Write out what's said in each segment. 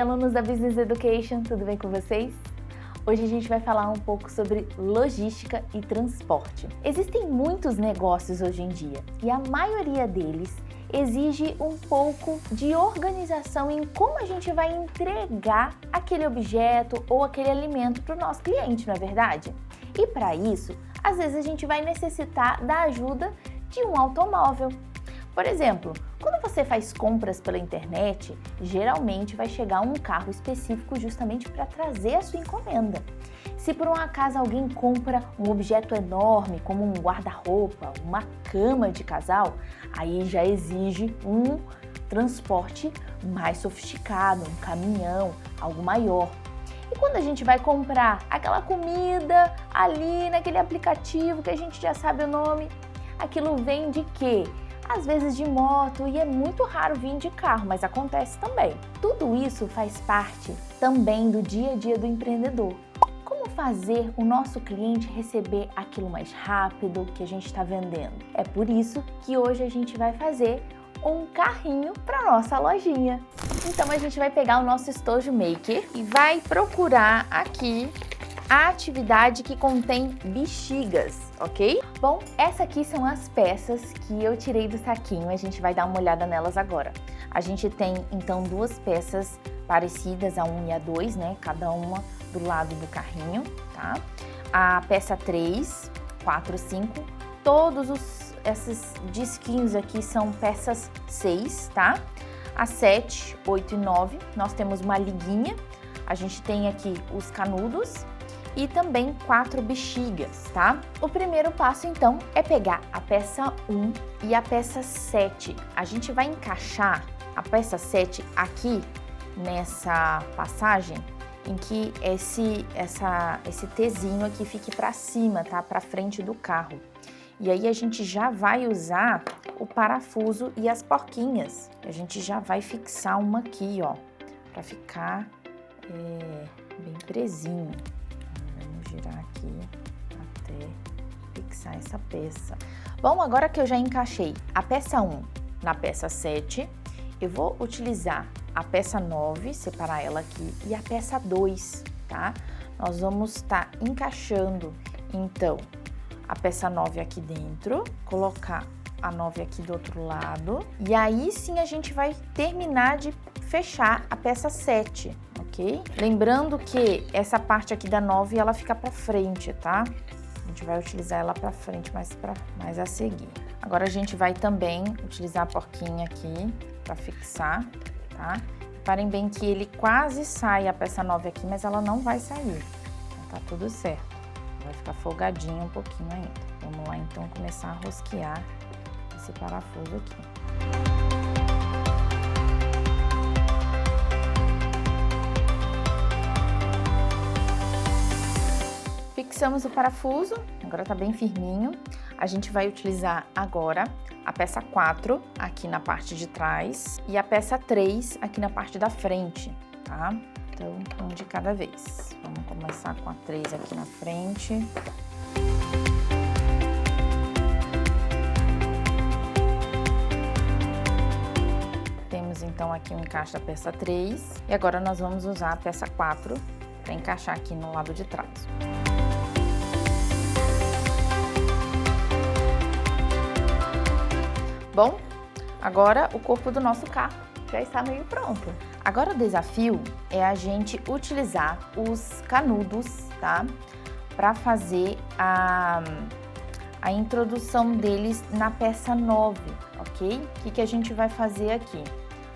alunos da Business Education, tudo bem com vocês? Hoje a gente vai falar um pouco sobre logística e transporte. Existem muitos negócios hoje em dia e a maioria deles exige um pouco de organização em como a gente vai entregar aquele objeto ou aquele alimento para o nosso cliente, não é verdade? E para isso, às vezes a gente vai necessitar da ajuda de um automóvel. Por exemplo, quando você faz compras pela internet, geralmente vai chegar um carro específico justamente para trazer a sua encomenda. Se por um acaso alguém compra um objeto enorme, como um guarda-roupa, uma cama de casal, aí já exige um transporte mais sofisticado, um caminhão, algo maior. E quando a gente vai comprar aquela comida ali naquele aplicativo que a gente já sabe o nome, aquilo vem de quê? Às vezes de moto e é muito raro vir de carro, mas acontece também. Tudo isso faz parte também do dia a dia do empreendedor. Como fazer o nosso cliente receber aquilo mais rápido que a gente está vendendo? É por isso que hoje a gente vai fazer um carrinho para nossa lojinha. Então a gente vai pegar o nosso estojo maker e vai procurar aqui a atividade que contém bexigas, ok? Bom, essas aqui são as peças que eu tirei do saquinho, a gente vai dar uma olhada nelas agora. A gente tem então duas peças parecidas, a 1 e a 2, né? Cada uma do lado do carrinho, tá? A peça 3, 4, 5, esses disquinhos aqui são peças 6, tá? A 7, 8 e 9, nós temos uma liguinha, a gente tem aqui os canudos, e também 4 bexigas, tá? O primeiro passo, então, é pegar a peça 1 e a peça 7. A gente vai encaixar a peça 7 aqui nessa passagem em que esse Tzinho aqui fique para cima, tá? Para frente do carro. E aí a gente já vai usar o parafuso e as porquinhas. A gente já vai fixar uma aqui, ó, para ficar bem presinho. Vamos girar aqui até fixar essa peça. Bom, agora que eu já encaixei a peça 1 na peça 7, eu vou utilizar a peça 9, separar ela aqui, e a peça 2, tá? Nós vamos estar encaixando, então, a peça 9 aqui dentro, colocar a 9 aqui do outro lado, e aí sim a gente vai terminar de fechar a peça 7. Ok? Lembrando que essa parte aqui da 9 ela fica para frente, tá? A gente vai utilizar ela para frente, mais a seguir. Agora a gente vai também utilizar a porquinha aqui para fixar, tá? Reparem bem que ele quase sai a peça 9 aqui, mas ela não vai sair. Então, tá tudo certo. Vai ficar folgadinho um pouquinho ainda. Vamos lá então começar a rosquear esse parafuso aqui. Fixamos o parafuso, agora tá bem firminho. A gente vai utilizar agora a peça 4 aqui na parte de trás e a peça 3 aqui na parte da frente, tá? Então, um de cada vez. Vamos começar com a 3 aqui na frente. Temos então aqui o encaixe da peça 3 e agora nós vamos usar a peça 4 para encaixar aqui no lado de trás. Bom, agora o corpo do nosso carro já está meio pronto. Agora o desafio é a gente utilizar os canudos, tá? Para fazer a introdução deles na peça 9, ok? O que a gente vai fazer aqui?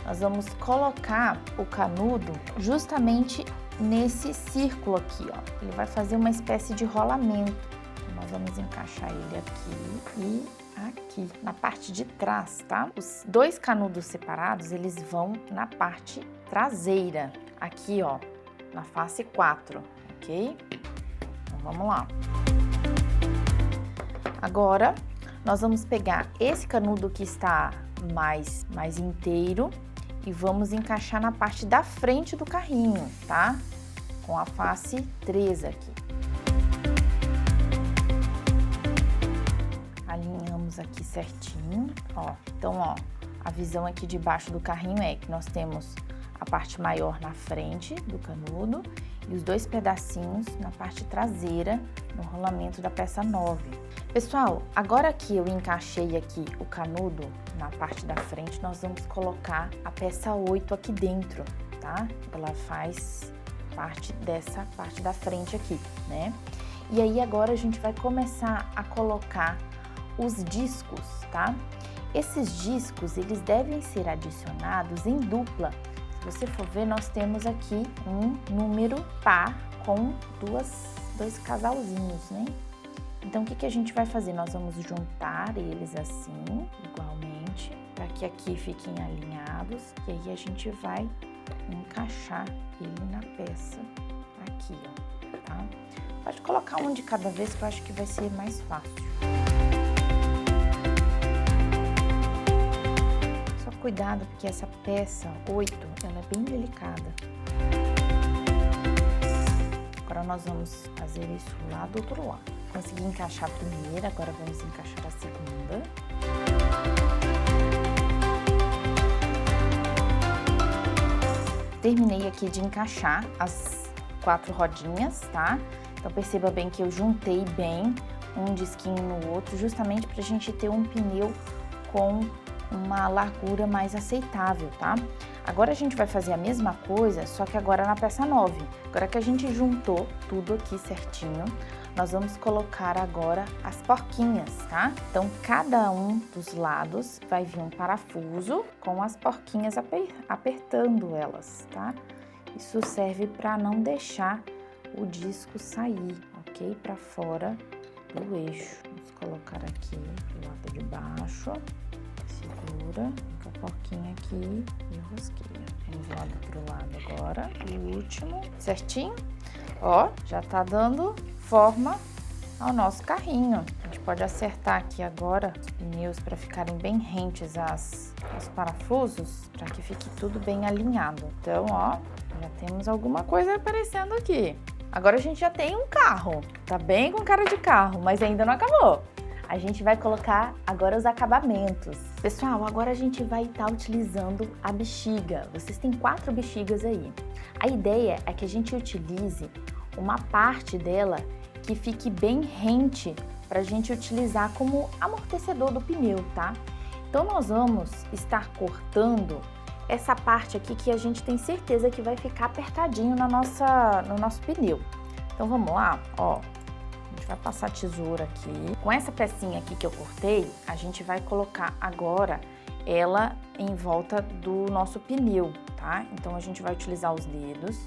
Nós vamos colocar o canudo justamente nesse círculo aqui, ó. Ele vai fazer uma espécie de rolamento. Nós vamos encaixar ele aqui e aqui, na parte de trás, tá? Os dois canudos separados, eles vão na parte traseira, aqui, ó, na face 4, ok? Então, vamos lá. Agora, nós vamos pegar esse canudo que está mais inteiro e vamos encaixar na parte da frente do carrinho, tá? Com a face 3 aqui. Alinhamos aqui certinho, ó. Então, ó, a visão aqui de baixo do carrinho é que nós temos a parte maior na frente do canudo e os 2 pedacinhos na parte traseira, no rolamento da peça 9. Pessoal, agora que eu encaixei aqui o canudo na parte da frente, nós vamos colocar a peça 8 aqui dentro, tá? Ela faz parte dessa parte da frente aqui, né? E aí agora a gente vai começar a colocar os discos, tá? Esses discos, eles devem ser adicionados em dupla. Se você for ver, nós temos aqui um número par com dois casalzinhos, né? Então, o que a gente vai fazer? Nós vamos juntar eles assim, igualmente, para que aqui fiquem alinhados. E aí a gente vai encaixar ele na peça aqui, ó, tá? Pode colocar um de cada vez, que eu acho que vai ser mais fácil. Só cuidado, porque essa peça 8, ela é bem delicada. Agora nós vamos fazer isso lá do outro lado. Consegui encaixar a primeira, agora vamos encaixar a segunda. Terminei aqui de encaixar as 4 rodinhas, tá? Então perceba bem que eu juntei bem um disquinho no outro, justamente pra gente ter um pneu com uma largura mais aceitável, tá? Agora a gente vai fazer a mesma coisa, só que agora na peça 9. Agora que a gente juntou tudo aqui certinho, nós vamos colocar agora as porquinhas, tá? Então, cada um dos lados vai vir um parafuso com as porquinhas apertando elas, tá? Isso serve para não deixar o disco sair, ok? Para fora do eixo. Vamos colocar aqui do lado de baixo. Segura, com a porquinha aqui e rosqueia. Vamos lá do outro lado agora. E o último, certinho? Ó, já tá dando forma ao nosso carrinho. A gente pode acertar aqui agora os pneus para ficarem bem rentes aos parafusos, para que fique tudo bem alinhado. Então, ó, já temos alguma coisa aparecendo aqui. Agora a gente já tem um carro. Tá bem com cara de carro, mas ainda não acabou. A gente vai colocar agora os acabamentos. Pessoal, agora a gente vai estar utilizando a bexiga. Vocês têm 4 bexigas aí. A ideia é que a gente utilize uma parte dela que fique bem rente para a gente utilizar como amortecedor do pneu, tá? Então nós vamos estar cortando essa parte aqui que a gente tem certeza que vai ficar apertadinho no nosso pneu. Então vamos lá, ó. A gente vai passar a tesoura aqui. Com essa pecinha aqui que eu cortei, a gente vai colocar agora ela em volta do nosso pneu, tá? Então a gente vai utilizar os dedos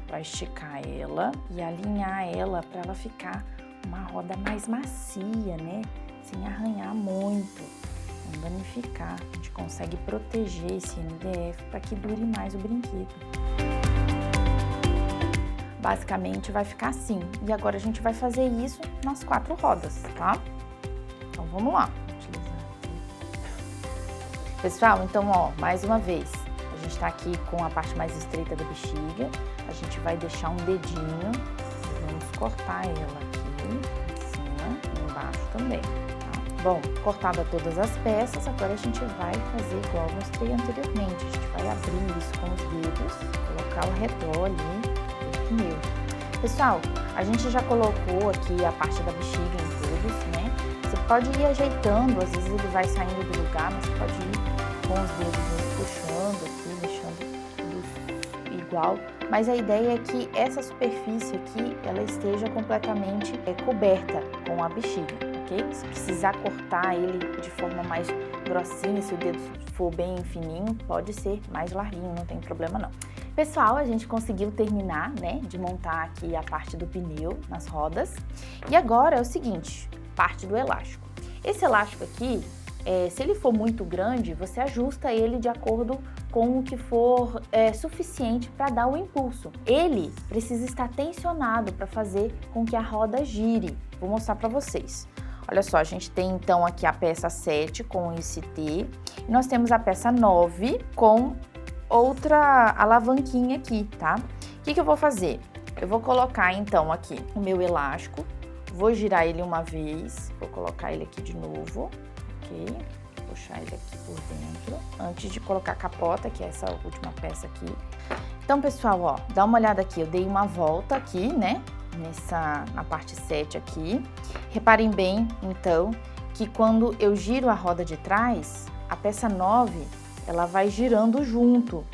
para esticar ela e alinhar ela para ela ficar uma roda mais macia, né? Sem arranhar muito, não danificar. A gente consegue proteger esse MDF para que dure mais o brinquedo. Basicamente vai ficar assim. E agora a gente vai fazer isso nas 4 rodas, tá? Então vamos lá. Pessoal, então ó, mais uma vez, a gente tá aqui com a parte mais estreita da bexiga. A gente vai deixar um dedinho e vamos cortar ela aqui, em cima e embaixo também, tá? Bom, cortada todas as peças, agora a gente vai fazer igual eu mostrei anteriormente. A gente vai abrir isso com os dedos, colocar ao redor ali do pneu. Pessoal, a gente já colocou aqui a parte da bexiga em todos, né? Você pode ir ajeitando, às vezes ele vai saindo do lugar, mas você pode ir com os dedos puxando aqui, deixando tudo igual. Mas a ideia é que essa superfície aqui, ela esteja completamente coberta com a bexiga, ok? Se precisar cortar ele de forma mais grossinha, se o dedo for bem fininho, pode ser mais larguinho, não tem problema não. Pessoal, a gente conseguiu terminar, né, de montar aqui a parte do pneu nas rodas. E agora é o seguinte, parte do elástico. Esse elástico aqui, se ele for muito grande, você ajusta ele de acordo com o que for suficiente para dar o impulso. Ele precisa estar tensionado para fazer com que a roda gire. Vou mostrar para vocês. Olha só, a gente tem então aqui a peça 7 com esse T. E nós temos a peça 9 com outra alavanquinha aqui, tá? O que eu vou fazer? Eu vou colocar então aqui o meu elástico. Vou girar ele uma vez. Vou colocar ele aqui de novo. Ok? puxar ele aqui por dentro, antes de colocar a capota, que é essa última peça aqui. Então, pessoal, ó, dá uma olhada aqui, eu dei uma volta aqui, né, na parte 7 aqui. Reparem bem, então, que quando eu giro a roda de trás, a peça 9, ela vai girando junto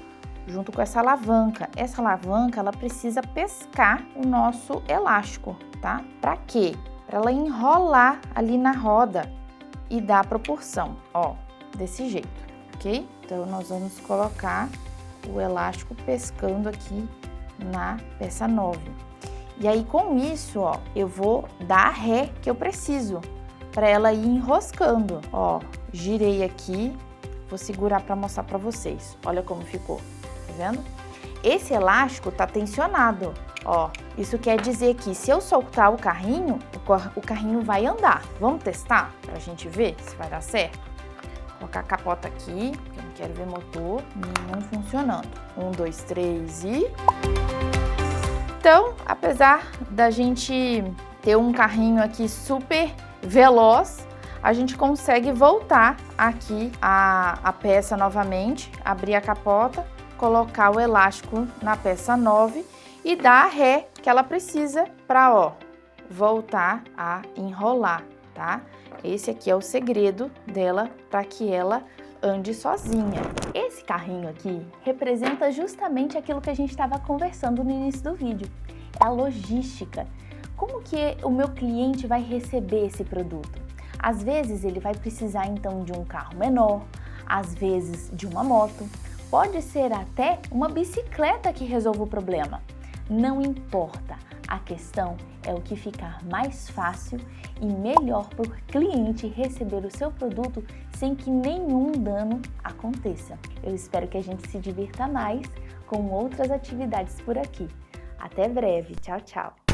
com essa alavanca. Essa alavanca, ela precisa pescar o nosso elástico, tá? Pra quê? Pra ela enrolar ali na roda e dar a proporção, ó, desse jeito, ok? Então, nós vamos colocar o elástico pescando aqui na peça 9. E aí, com isso, ó, eu vou dar a ré que eu preciso para ela ir enroscando. Ó, girei aqui, vou segurar para mostrar para vocês. Olha como ficou, tá vendo? Esse elástico tá tensionado, ó. Isso quer dizer que se eu soltar o carrinho vai andar. Vamos testar pra gente ver se vai dar certo? Vou colocar a capota aqui, porque eu não quero ver motor nenhum funcionando. 1, 2, 3 e... Então, apesar da gente ter um carrinho aqui super veloz, a gente consegue voltar aqui a peça novamente, abrir a capota, colocar o elástico na peça 9 e dar a ré que ela precisa para, ó, voltar a enrolar, tá? Esse aqui é o segredo dela para que ela ande sozinha. Esse carrinho aqui representa justamente aquilo que a gente estava conversando no início do vídeo, a logística. Como que o meu cliente vai receber esse produto? Às vezes ele vai precisar então de um carro menor, às vezes de uma moto, pode ser até uma bicicleta que resolva o problema. Não importa, a questão é o que ficar mais fácil e melhor para o cliente receber o seu produto sem que nenhum dano aconteça. Eu espero que a gente se divirta mais com outras atividades por aqui. Até breve, tchau, tchau!